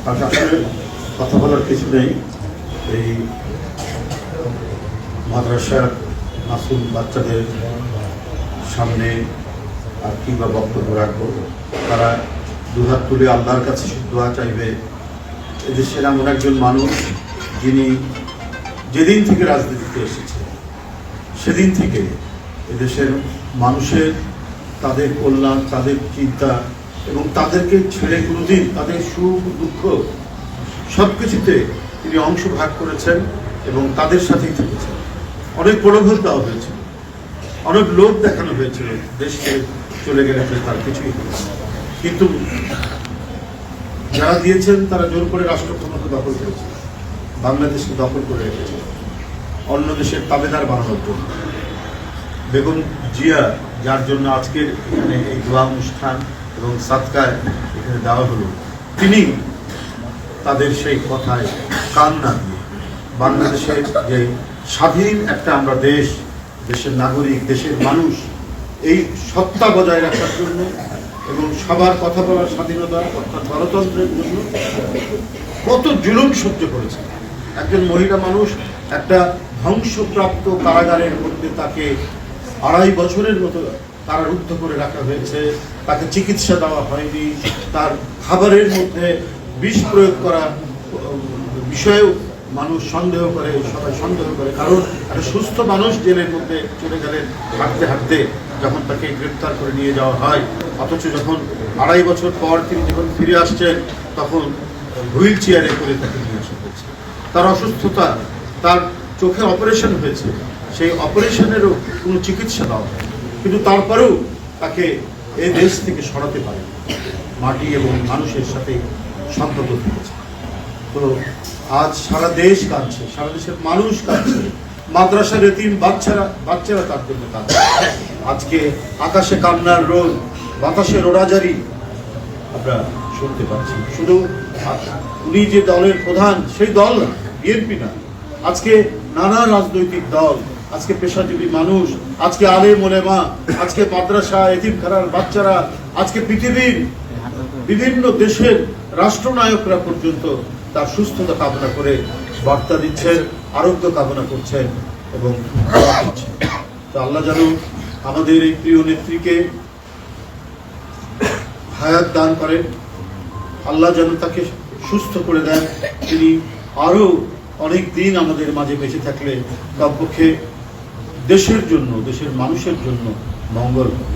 আসলে কথা বলার কিছু নেই। এই মাদ্রাসার মাসুম বাচ্চাদের সামনে আর কি বা বক্তব্য রাখবো। তারা দুহাত তুলে আল্লাহর কাছে দোয়া চাইবে। এদেশের এমন একজন মানুষ যিনি যেদিন থেকে রাজনীতিতে এসেছে সেদিন থেকে এদেশের মানুষের তাদের কল্যাণ, তাদের চিন্তা এবং তাদেরকে ছেড়ে কোনোদিন তাদের সুখ দুঃখ সব কিছুতে তিনি অংশ ভাগ করেছেন এবং তাদের সাথেই থেকেছেন। অনেক প্রলোভন দেওয়া হয়েছিল, অনেক লোভ দেখানো হয়েছিল দেশকে চলে গেলে তার কিছুই হলো না। কিন্তু যারা দিয়েছেন তারা জোর করে রাষ্ট্র ক্ষমতা দখল করেছে, বাংলাদেশকে দখল করে রেখেছে অন্য দেশের তাবেদার বানানোর জন্য। বেগম জিয়া, যার জন্য আজকের এখানে এই দোয়া অনুষ্ঠান এবং সাদকায় এখানে দেওয়া হলো, তিনি তাদের সেই কথায় কান না দিয়ে বাংলাদেশের যে স্বাধীন একটা আমরা দেশ, দেশের নাগরিক, দেশের মানুষ, এই সত্তা বজায় রাখার জন্য এবং সবার কথা বলার স্বাধীনতা অর্থাৎ গণতন্ত্রের জন্য কত জুলুম সহ্য করেছে। একজন মহিলা মানুষ একটা ধ্বংসপ্রাপ্ত কারাগারের মধ্যে তাকে 2.5 বছরের মতো কারারুদ্ধ করে রাখা হয়েছে, তাকে চিকিৎসা দেওয়া হয়নি, তার খাবারের মধ্যে বিষ প্রয়োগ করা বিষয়েও মানুষ সন্দেহ করে, সবাই সন্দেহ করে। কারণ একটা সুস্থ মানুষ জেলের মধ্যে চলে গেলেন হাঁটতে হাঁটতে, যখন তাকে গ্রেপ্তার করে নিয়ে যাওয়া হয়, অথচ যখন 2.5 বছর পর তিনি যখন ফিরে আসছেন তখন হুইল চেয়ারে করে তাকে নিয়ে আসা হয়েছে। তার অসুস্থতা, তার চোখে অপারেশন হয়েছে, সেই অপারেশনেরও কোনো চিকিৎসা দেওয়া হয়, কিন্তু তারপরেও তাকে এই দেশ থেকে সরাতে পারে মাটি এবং মানুষের সাথে সম্পর্ক থেকেছে। তো আজ সারা দেশ কাঁদছে, সারা দেশের মানুষ কাঁদছে, মাদ্রাসার এতিম বাচ্চারা তার জন্য কাঁদছে। আজকে আকাশে কান্নার রোদ, বাতাসে রোড়াজারি আমরা শুনতে পাচ্ছি। শুধু উনি যে দলের প্রধান সেই দল না, বিএনপি না, আজকে নানা রাজনৈতিক দল, আজকে পেশাজীবী মানুষ, আজকে আলেম ওলেমা, আজকে মাদ্রাসা এতিমখানার বাচ্চারা, আজকে পৃথিবীর বিভিন্ন দেশের রাষ্ট্রনায়করা পর্যন্ত তার সুস্থতা কামনা করে বার্তা দিচ্ছেন, আরোগ্য কামনা করছেন এবং তো আল্লাহ যেন আমাদের এই প্রিয় নেত্রীকে হায়াত দান করেন, আল্লাহ যেন তাকে সুস্থ করে দেন। তিনি আরো অনেক দিন আমাদের মাঝে বেঁচে থাকলে কমপক্ষে দেশের জন্য, দেশের মানুষের জন্য মঙ্গল হবে।